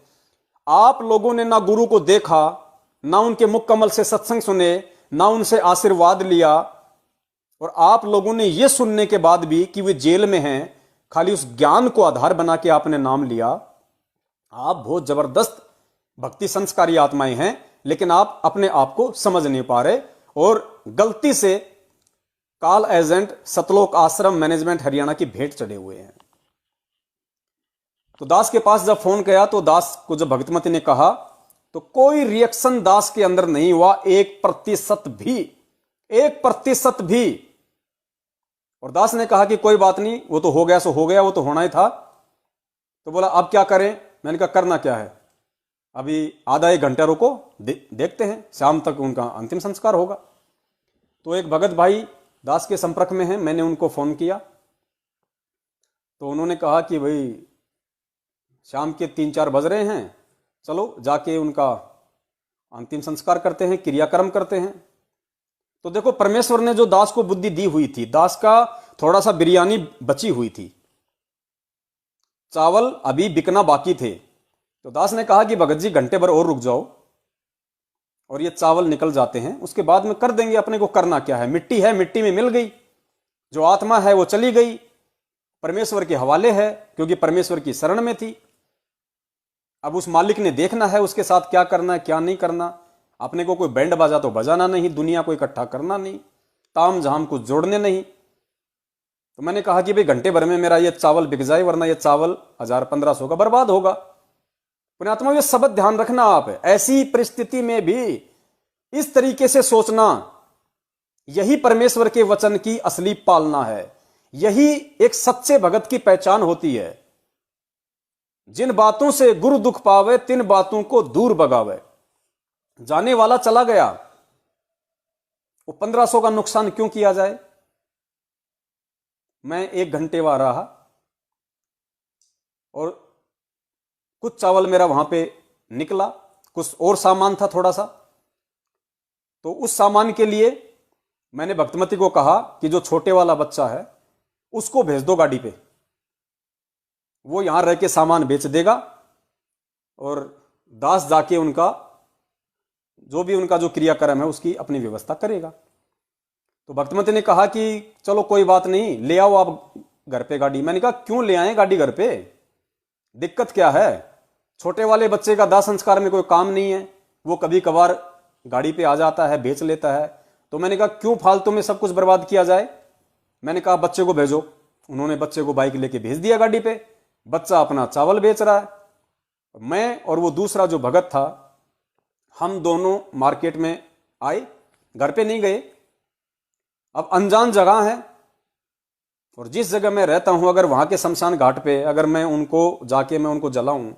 आप लोगों ने ना गुरु को देखा, ना उनके मुख कमल से सत्संग सुने, ना उनसे आशीर्वाद लिया, और आप लोगों ने यह सुनने के बाद भी कि वे जेल में हैं, खाली उस ज्ञान को आधार बना के आपने नाम लिया। आप बहुत जबरदस्त भक्ति संस्कारी आत्माएं हैं, लेकिन आप अपने आप को समझ नहीं पा रहे और गलती से काल एजेंट सतलोक आश्रम मैनेजमेंट हरियाणा की भेंट चढ़े हुए हैं। तो दास के पास जब फोन गया तो दास को जब भगतमती ने कहा तो कोई रिएक्शन दास के अंदर नहीं हुआ, 1% भी, 1% भी। और दास ने कहा कि कोई बात नहीं, वो तो हो गया सो हो गया, वो तो होना ही था। तो बोला अब क्या करें? मैंने कहा करना क्या है, अभी आधा 1 घंटा रुको, देखते हैं, शाम तक उनका अंतिम संस्कार होगा। तो एक भगत भाई दास के संपर्क में हैं, मैंने उनको फोन किया तो उन्होंने कहा कि भाई शाम के 3-4 बज रहे हैं, चलो जाके उनका अंतिम संस्कार करते हैं, क्रियाक्रम करते हैं। तो देखो परमेश्वर ने जो दास को बुद्धि दी हुई थी, दास का थोड़ा सा बिरयानी बची हुई थी, चावल अभी बिकना बाकी थे। तो दास ने कहा कि भगत जी घंटे भर और रुक जाओ और ये चावल निकल जाते हैं, उसके बाद में कर देंगे, अपने को करना क्या है, मिट्टी है, मिट्टी में मिल गई, जो आत्मा है वो चली गई, परमेश्वर के हवाले है, क्योंकि परमेश्वर की शरण में थी। अब उस मालिक ने देखना है उसके साथ क्या करना है क्या नहीं करना। अपने को कोई बैंड बाजा तो बजाना नहीं, दुनिया को इकट्ठा करना नहीं, ताम झाम को जोड़ने नहीं। तो मैंने कहा कि भाई घंटे भर में मेरा ये चावल बिक जाए, वरना ये चावल 1000-1500 का बर्बाद होगा। पुण्यात्मा ये शब्द ध्यान रखना, आप ऐसी परिस्थिति में भी इस तरीके से सोचना, यही परमेश्वर के वचन की असली पालना है, यही एक सच्चे भगत की पहचान होती है। जिन बातों से गुरु दुख पावे, तिन बातों को दूर भगावे। जाने वाला चला गया, वो 1500 का नुकसान क्यों किया जाए। मैं 1 घंटे वहां रहा और कुछ चावल मेरा वहां पे निकला, कुछ और सामान था थोड़ा सा। तो उस सामान के लिए मैंने भक्तमती को कहा कि जो छोटे वाला बच्चा है उसको भेज दो गाड़ी पे, वो यहां रह के सामान बेच देगा और दास जाके उनका जो भी उनका जो क्रियाक्रम है उसकी अपनी व्यवस्था करेगा। तो भक्तमती ने कहा कि चलो कोई बात नहीं, ले आओ आप घर पे गाड़ी। मैंने कहा क्यों ले आए गाड़ी घर पे, दिक्कत क्या है? छोटे वाले बच्चे का दाह संस्कार में कोई काम नहीं है, वो कभी कभार गाड़ी पे आ जाता है, बेच लेता है। तो मैंने कहा क्यों फालतू में सब कुछ बर्बाद किया जाए। मैंने कहा बच्चे को भेजो। उन्होंने बच्चे को बाइक लेके भेज दिया गाड़ी पे, बच्चा अपना चावल बेच रहा है। मैं और वो दूसरा जो भगत था, हम दोनों मार्केट में आए, घर पे नहीं गए। अब अनजान जगह है और जिस जगह मैं रहता हूं, अगर वहां के शमशान घाट पे अगर मैं उनको जाके मैं उनको जलाऊं,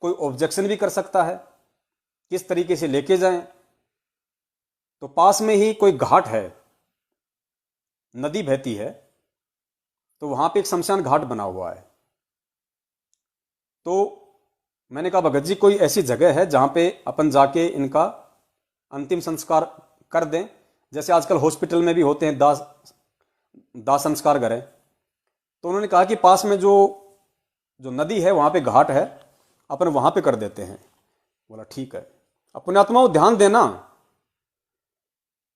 कोई ऑब्जेक्शन भी कर सकता है, किस तरीके से लेके जाएं। तो पास में ही कोई घाट है, नदी बहती है, तो वहां पे एक शमशान घाट बना हुआ है। तो मैंने कहा भगत जी कोई ऐसी जगह है जहां पे अपन जाके इनका अंतिम संस्कार कर दें, जैसे आजकल हॉस्पिटल में भी होते हैं दाह संस्कार घर है। तो उन्होंने कहा कि पास में जो नदी है वहां पे घाट है, अपन वहां पे कर देते हैं। बोला ठीक है। अपने आत्माओं ध्यान देना,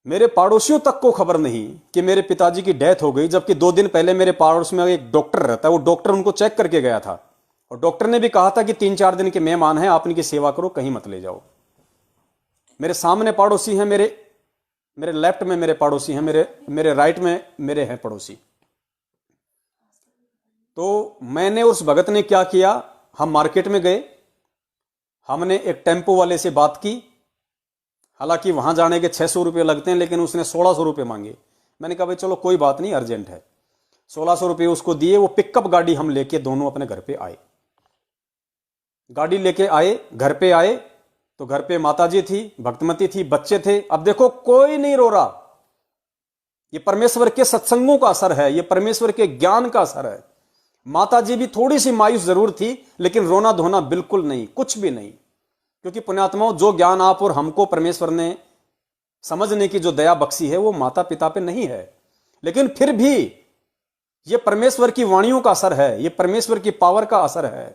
मेरे पड़ोसियों तक को खबर नहीं कि मेरे पिताजी की डेथ हो गई, जबकि 2 दिन पहले मेरे पड़ोस में एक डॉक्टर रहता है, वो डॉक्टर उनको चेक करके गया था और डॉक्टर ने भी कहा था कि 3-4 दिन के मेहमान हैं, आप इनकी सेवा करो, कहीं मत ले जाओ। मेरे सामने पड़ोसी हैं, मेरे लेफ्ट में मेरे पड़ोसी हैं, मेरे राइट में मेरे हैं पड़ोसी। तो मैंने उस भगत ने क्या किया, हम मार्केट में गए, हमने एक टेम्पो वाले से बात की। हालांकि वहां जाने के 600 रुपये लगते हैं, लेकिन उसने 1600 रुपये मांगे। मैंने कहा भाई चलो कोई बात नहीं, अर्जेंट है। 1600 रुपये उसको दिए। वो पिकअप गाड़ी हम लेके दोनों अपने घर पे आए। गाड़ी लेके आए, घर पे आए तो घर पे माताजी थी, भक्तमती थी, बच्चे थे। अब देखो कोई नहीं रो रहा। ये परमेश्वर के सत्संगों का असर है, ये परमेश्वर के ज्ञान का असर है। माताजी भी थोड़ी सी मायूस जरूर थी, लेकिन रोना धोना बिल्कुल नहीं, कुछ भी नहीं। क्योंकि पुण्यात्माओं, जो ज्ञान आप और हमको परमेश्वर ने समझने की जो दया बख्शी है, वो माता पिता पे नहीं है। लेकिन फिर भी ये परमेश्वर की वाणियों का असर है, ये परमेश्वर की पावर का असर है।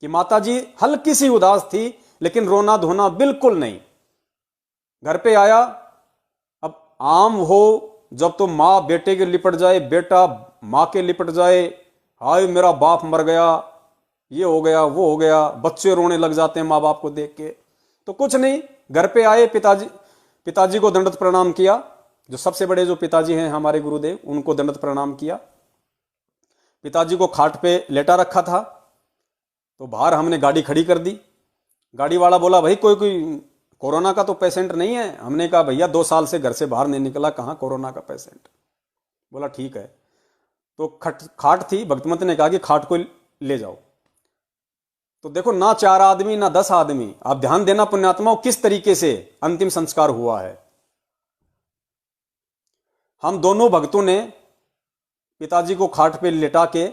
कि माताजी हल्की सी उदास थी, लेकिन रोना धोना बिल्कुल नहीं। घर पे आया, अब आम हो जब तो माँ बेटे के लिपट जाए, बेटा माँ के लिपट जाए, हाय मेरा बाप मर गया, ये हो गया वो हो गया, बच्चे रोने लग जाते हैं माँ बाप को देख के। तो कुछ नहीं, घर पे आए, पिताजी को दंडवत प्रणाम किया, जो सबसे बड़े जो पिताजी हैं हमारे गुरुदेव, उनको दंडवत प्रणाम किया। पिताजी को खाट पे लेटा रखा था, तो बाहर हमने गाड़ी खड़ी कर दी। गाड़ी वाला बोला भाई कोई कोरोना का तो पेशेंट नहीं है। हमने कहा भैया 2 साल से घर से बाहर नहीं निकला, कहाँ कोरोना का पेशेंट। बोला ठीक है। तो खाट थी, भक्तमंत ने कहा कि खाट को ले जाओ। तो देखो ना 4 आदमी ना 10 आदमी, आप ध्यान देना पुण्यात्माओं, किस तरीके से अंतिम संस्कार हुआ है। हम दोनों भक्तों ने पिताजी को खाट पे लिटा के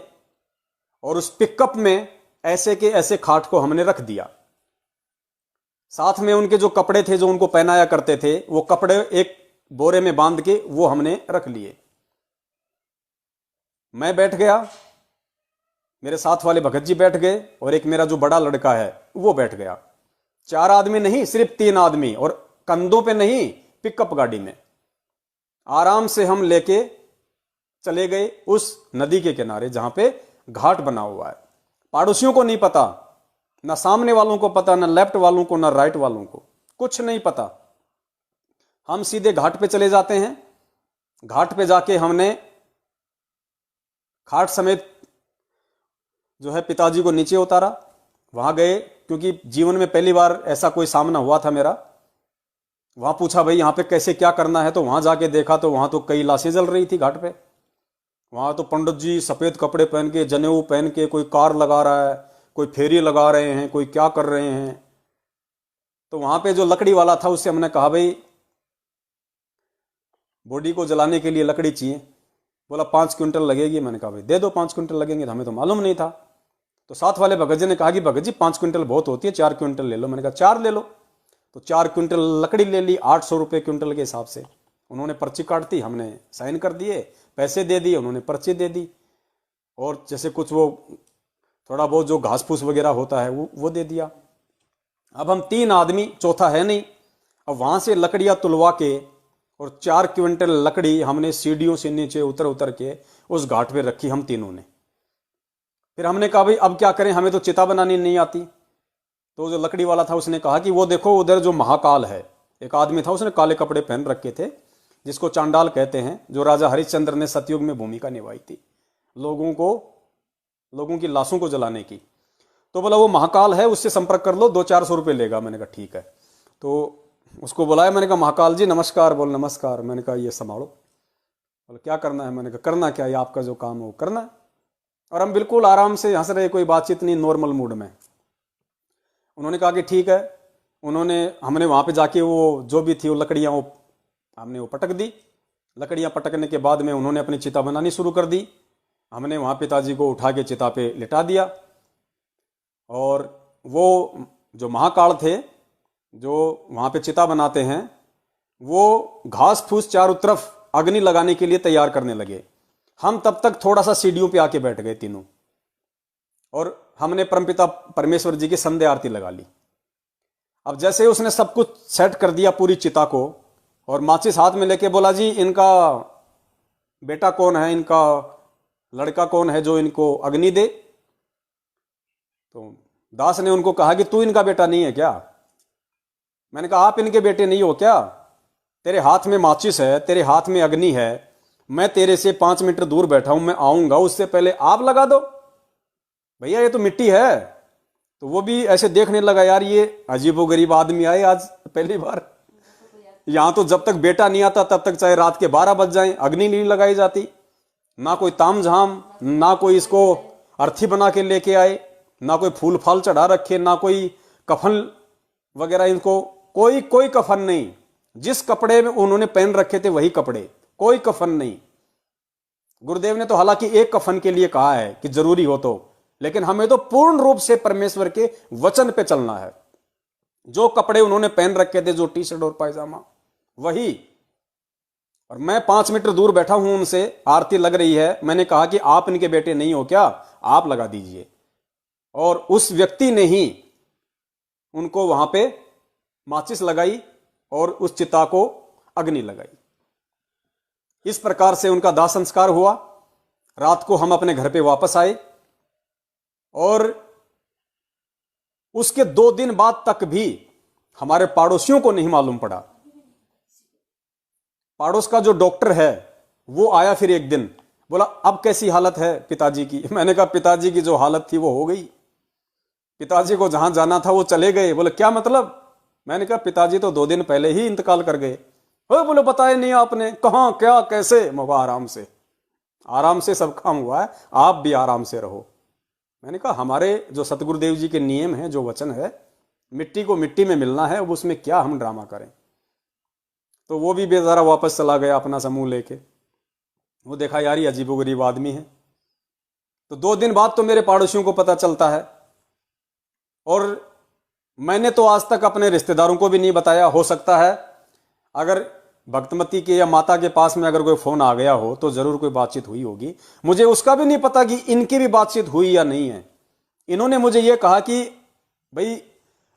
और उस पिकअप में ऐसे के ऐसे खाट को हमने रख दिया। साथ में उनके जो कपड़े थे जो उनको पहनाया करते थे, वो कपड़े एक बोरे में बांध के वो हमने रख लिए। मैं बैठ गया, मेरे साथ वाले भगत जी बैठ गए, और एक मेरा जो बड़ा लड़का है वो बैठ गया। 4 आदमी नहीं, सिर्फ 3 आदमी, और कंधों पे नहीं, पिकअप गाड़ी में आराम से हम लेके चले गए उस नदी के किनारे जहां पे घाट बना हुआ है। पड़ोसियों को नहीं पता, ना सामने वालों को पता, ना लेफ्ट वालों को, ना राइट वालों को, कुछ नहीं पता। हम सीधे घाट पे चले जाते हैं। घाट पे जाके हमने खाट समेत जो है पिताजी को नीचे उतारा। वहां गए, क्योंकि जीवन में पहली बार ऐसा कोई सामना हुआ था मेरा। वहां पूछा भाई यहां पे कैसे क्या करना है, तो वहां जाके देखा तो वहां तो कई लाशें जल रही थी घाट पे। वहां तो पंडित जी सफेद कपड़े पहन के, जनेऊ पहन के, कोई कार लगा रहा है, कोई फेरी लगा रहे हैं, कोई क्या कर रहे हैं। तो वहां पे जो लकड़ी वाला था उससे हमने कहा भाई बॉडी को जलाने के लिए लकड़ी चाहिए। बोला 5 क्विंटल लगेगी। मैंने कहा भाई दे दो, 5 क्विंटल लगेंगे, हमें तो मालूम नहीं था। तो साथ वाले भगत जी ने कहा कि भगत जी 5 क्विंटल बहुत होती है, 4 क्विंटल ले लो। मैंने कहा 4 ले लो। तो 4 क्विंटल लकड़ी ले ली, 800 रुपये क्विंटल के हिसाब से। उन्होंने पर्ची काट दी, हमने साइन कर दिए, पैसे दे दिए, उन्होंने पर्ची दे दी, और जैसे कुछ वो थोड़ा बहुत जो घास फूस वगैरह होता है वो दे दिया। अब हम 3 आदमी, चौथा है नहीं। अब वहां से लकड़ियां तुलवा के और 4 क्विंटल लकड़ी हमने सीढ़ियों से नीचे उतर उतर के उस घाट पे रखी हम तीनों ने। फिर हमने कहा भाई अब क्या करें, हमें तो चिता बनानी नहीं आती। तो जो लकड़ी वाला था उसने कहा कि वो देखो उधर जो महाकाल है, एक आदमी था उसने काले कपड़े पहन रखे थे, जिसको चांडाल कहते हैं, जो राजा हरिश्चंद्र ने सतयुग में भूमिका निभाई थी लोगों की लाशों को जलाने की। तो बोला वो महाकाल है, उससे संपर्क कर लो, 200-400 रुपये लेगा। मैंने कहा ठीक है। तो उसको बुलाया, मैंने कहा महाकाल जी नमस्कार। बोल नमस्कार। मैंने कहा ये संभालो। बोले क्या करना है। मैंने कहा करना क्या है, आपका जो काम है वो करना है। और हम बिल्कुल आराम से हंस रहे, कोई बातचीत नहीं, नॉर्मल मूड में। उन्होंने कहा कि ठीक है। हमने वहां पे जाके वो जो भी थी वो लकड़ियां हमने वो पटक दी। लकड़ियां पटकने के बाद में उन्होंने अपनी चिता बनानी शुरू कर दी। हमने वहां पिताजी को उठा के चिता पे लिटा दिया। और वो जो महाकाल थे जो वहां पे चिता बनाते हैं, वो घास फूस चारों तरफ अग्नि लगाने के लिए तैयार करने लगे। हम तब तक थोड़ा सा सीढ़ियों पे आके बैठ गए तीनों, और हमने परमपिता परमेश्वर जी की संध्या आरती लगा ली। अब जैसे उसने सब कुछ सेट कर दिया पूरी चिता को, और माचिस हाथ में लेके बोला जी इनका बेटा कौन है, इनका लड़का कौन है जो इनको अग्नि दे। तो दास ने उनको कहा कि तू इनका बेटा नहीं है क्या। मैंने कहा आप इनके बेटे नहीं हो क्या, तेरे हाथ में माचिस है, तेरे हाथ में अग्नि है, मैं तेरे से 5 मीटर दूर बैठा हूं, मैं आऊंगा उससे पहले आप लगा दो। भैया ये तो मिट्टी है। तो वो भी ऐसे देखने लगा, यार ये अजीबोगरीब आदमी आए आज पहली बार। यहां तो जब तक बेटा नहीं आता तब तक चाहे रात के 12 बज जाए अग्नि नहीं लगाई जाती, ना कोई ताम झाम, ना कोई इसको अर्थी बना के लेके आए, ना कोई फूल फाल चढ़ा रखे, ना कोई कफन वगैरह, इनको कोई कफन नहीं। जिस कपड़े में उन्होंने पहन रखे थे वही कपड़े, कोई कफन नहीं। गुरुदेव ने तो हालांकि एक कफन के लिए कहा है कि जरूरी हो तो, लेकिन हमें तो पूर्ण रूप से परमेश्वर के वचन पे चलना है। जो कपड़े उन्होंने पहन रखे थे, जो टी शर्ट और पायजामा, वही। और मैं 5 मीटर दूर बैठा हूं उनसे, आरती लग रही है। मैंने कहा कि आप इनके बेटे नहीं हो क्या, आप लगा दीजिए। और उस व्यक्ति ने ही उनको वहां पे माचिस लगाई और उस चिता को अग्नि लगाई। इस प्रकार से उनका दाह संस्कार हुआ। रात को हम अपने घर पे वापस आए और उसके 2 दिन बाद तक भी हमारे पड़ोसियों को नहीं मालूम पड़ा। पड़ोस का जो डॉक्टर है वो आया फिर एक दिन, बोला अब कैसी हालत है पिताजी की। मैंने कहा पिताजी की जो हालत थी वो हो गई, पिताजी को जहां जाना था वो चले गए। बोले क्या मतलब? मैंने कहा पिताजी तो 2 दिन पहले ही इंतकाल कर गए। बोले बताया नहीं आपने, कहां क्या कैसे? मौका आराम से सब काम हुआ है, आप भी आराम से रहो। मैंने कहा हमारे जो सतगुरुदेव जी के नियम है, जो वचन है, मिट्टी को मिट्टी में मिलना है, अब उसमें क्या हम ड्रामा करें। तो वो भी बेचारा वापस चला गया अपना समूह लेके। वो देखा यार ये अजीबोगरीब आदमी है। तो 2 दिन बाद तो मेरे पड़ोसियों को पता चलता है और मैंने तो आज तक अपने रिश्तेदारों को भी नहीं बताया। हो सकता है अगर भक्तमती के या माता के पास में अगर कोई फोन आ गया हो तो जरूर कोई बातचीत हुई होगी। मुझे उसका भी नहीं पता कि इनकी भी बातचीत हुई या नहीं है। इन्होंने मुझे यह कहा कि भाई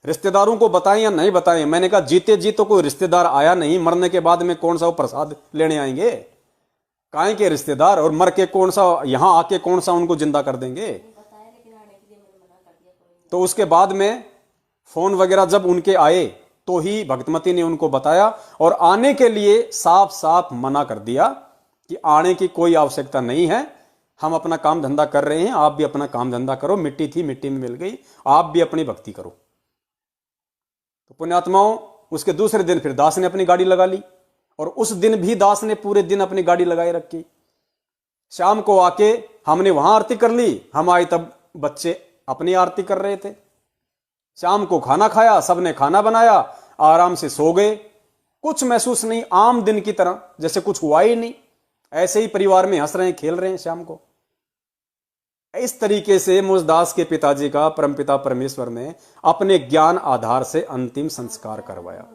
रिश्तेदारों को बताएं या नहीं बताएं। मैंने कहा जीते जी तो कोई रिश्तेदार आया नहीं, मरने के बाद में कौन सा वो प्रसाद लेने आएंगे? काहे के रिश्तेदार, और मर के कौन सा यहां आके कौन सा उनको जिंदा कर देंगे? तो उसके बाद में फोन वगैरह जब उनके आए तो ही भक्तमती ने उनको बताया और आने के लिए साफ साफ मना कर दिया कि आने की कोई आवश्यकता नहीं है, हम अपना काम धंधा कर रहे हैं, आप भी अपना काम धंधा करो। मिट्टी थी मिट्टी में मिल गई, आप भी अपनी भक्ति करो। तो पुण्यात्माओं, उसके दूसरे दिन फिर दास ने अपनी गाड़ी लगा ली और उस दिन भी दास ने पूरे दिन अपनी गाड़ी लगाए रखी। शाम को आके हमने वहां आरती कर ली, हम आए तब बच्चे अपनी आरती कर रहे थे। शाम को खाना खाया, सबने खाना बनाया, आराम से सो गए। कुछ महसूस नहीं, आम दिन की तरह, जैसे कुछ हुआ ही नहीं। ऐसे ही परिवार में हंस रहे हैं, खेल रहे हैं शाम को। इस तरीके से मुझदास के पिताजी का परमपिता परमेश्वर ने अपने ज्ञान आधार से अंतिम संस्कार करवाया।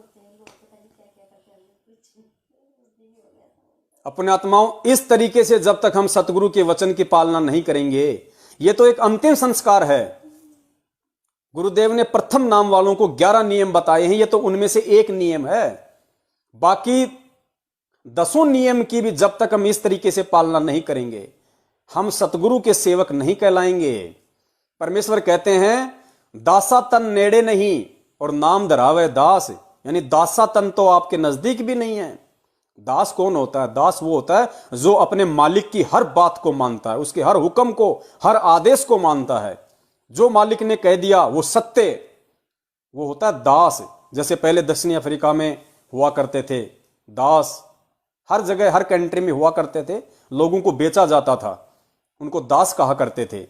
अपने आत्माओं, इस तरीके से जब तक हम सतगुरु के वचन की पालना नहीं करेंगे, यह तो एक अंतिम संस्कार है। गुरुदेव ने प्रथम नाम वालों को 11 नियम बताए हैं, ये तो उनमें से एक नियम है। बाकी 10 नियम की भी जब तक हम इस तरीके से पालना नहीं करेंगे, हम सतगुरु के सेवक नहीं कहलाएंगे। परमेश्वर कहते हैं दासा तन नेड़े नहीं और नाम धरावे दास, यानी दासा तन तो आपके नजदीक भी नहीं है। दास कौन होता है? दास वो होता है जो अपने मालिक की हर बात को मानता है, उसके हर हुक्म को, हर आदेश को मानता है। जो मालिक ने कह दिया वो सत्य, वो होता है दास। जैसे पहले दक्षिणी अफ्रीका में हुआ करते थे दास, हर जगह हर कंट्री में हुआ करते थे। लोगों को बेचा जाता था, उनको दास कहा करते थे।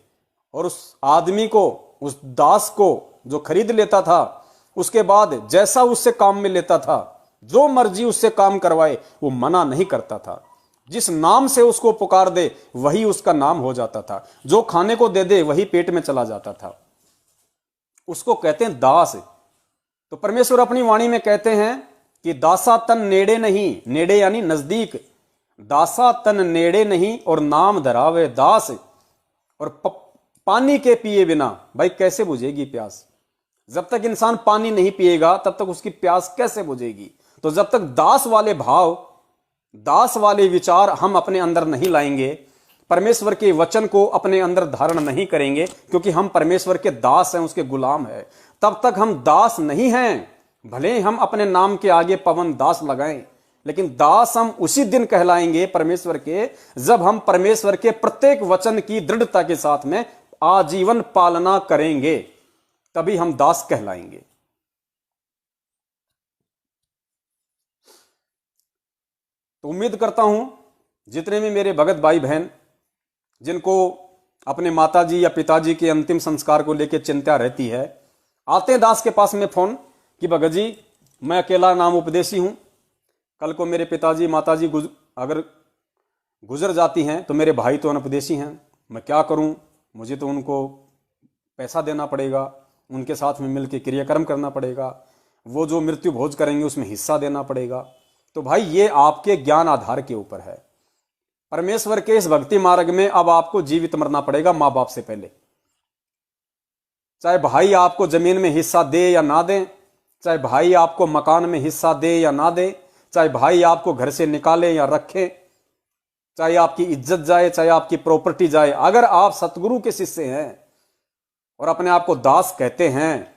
और उस आदमी को, उस दास को जो खरीद लेता था, उसके बाद जैसा उससे काम में लेता था, जो मर्जी उससे काम करवाए, वो मना नहीं करता था। जिस नाम से उसको पुकार दे वही उसका नाम हो जाता था, जो खाने को दे दे वही पेट में चला जाता था। उसको कहते हैं दास। तो परमेश्वर अपनी वाणी में कहते हैं कि दासा तन नेड़े नहीं, नेड़े यानी नजदीक, दासा तन नेड़े नहीं और नाम धरावे दास। और पानी के पिए बिना भाई कैसे बुझेगी प्यास? जब तक इंसान पानी नहीं पिएगा तब तक उसकी प्यास कैसे बुझेगी? तो जब तक दास वाले भाव, दास वाले विचार हम अपने अंदर नहीं लाएंगे, परमेश्वर के वचन को अपने अंदर धारण नहीं करेंगे, क्योंकि हम परमेश्वर के दास हैं, उसके गुलाम हैं, तब तक हम दास नहीं हैं। भले हम अपने नाम के आगे पवन दास लगाएं, लेकिन दास हम उसी दिन कहलाएंगे परमेश्वर के, जब हम परमेश्वर के प्रत्येक वचन की दृढ़ता के साथ में आजीवन पालना करेंगे, तभी हम दास कहलाएंगे। तो उम्मीद करता हूं जितने भी मेरे भगत भाई बहन जिनको अपने माताजी या पिताजी के अंतिम संस्कार को लेकर चिंता रहती है, आते हैं दास के पास में फोन कि भगत जी मैं अकेला नाम उपदेशी हूं, कल को मेरे पिताजी माताजी अगर गुजर जाती हैं तो मेरे भाई तो अनुपदेशी हैं, मैं क्या करूं? मुझे तो उनको पैसा देना पड़ेगा, उनके साथ में मिलकर क्रियाकर्म करना पड़ेगा, वो जो मृत्यु भोज करेंगे उसमें हिस्सा देना पड़ेगा। तो भाई ये आपके ज्ञान आधार के ऊपर है। परमेश्वर के इस भक्ति मार्ग में अब आपको जीवित मरना पड़ेगा मां बाप से पहले। चाहे भाई आपको जमीन में हिस्सा दे या ना दे, चाहे भाई आपको मकान में हिस्सा दे या ना दे, चाहे भाई आपको घर से निकाले या रखे, चाहे आपकी इज्जत जाए, चाहे आपकी प्रॉपर्टी जाए, अगर आप सतगुरु के शिष्य हैं और अपने आप को दास कहते हैं,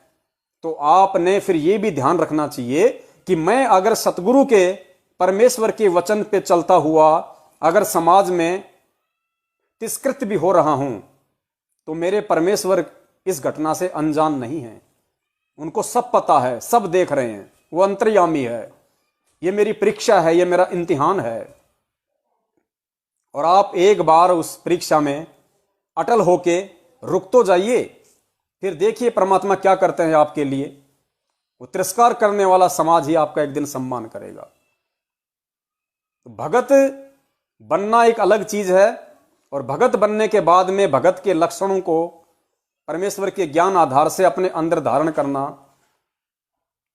तो आपने फिर यह भी ध्यान रखना चाहिए कि मैं अगर सतगुरु के परमेश्वर के वचन पे चलता हुआ अगर समाज में तिरस्कृत भी हो रहा हूं, तो मेरे परमेश्वर इस घटना से अनजान नहीं है। उनको सब पता है, सब देख रहे हैं, वो अंतर्यामी है। ये मेरी परीक्षा है, ये मेरा इम्तिहान है। और आप एक बार उस परीक्षा में अटल होके रुक तो जाइए, फिर देखिए परमात्मा क्या करते हैं आपके लिए। वो तिरस्कार करने वाला समाज ही आपका एक दिन सम्मान करेगा। तो भगत बनना एक अलग चीज है, और भगत बनने के बाद में भगत के लक्षणों को परमेश्वर के ज्ञान आधार से अपने अंदर धारण करना,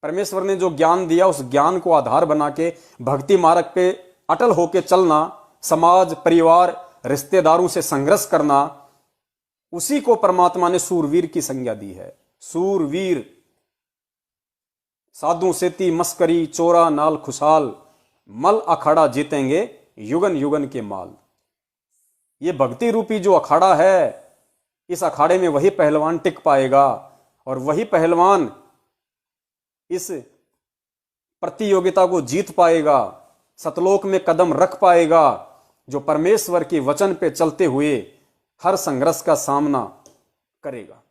परमेश्वर ने जो ज्ञान दिया उस ज्ञान को आधार बना के भक्ति मार्ग पे अटल होके चलना, समाज, परिवार, रिश्तेदारों से संघर्ष करना, उसी को परमात्मा ने सूरवीर की संज्ञा दी है। सूरवीर साधु सेती मस्करी चोरा नाल खुशहाल, मल अखाड़ा जीतेंगे युगन युगन के माल। ये भक्ति रूपी जो अखाड़ा है, इस अखाड़े में वही पहलवान टिक पाएगा, और वही पहलवान इस प्रतियोगिता को जीत पाएगा, सतलोक में कदम रख पाएगा, जो परमेश्वर के वचन पे चलते हुए हर संघर्ष का सामना करेगा।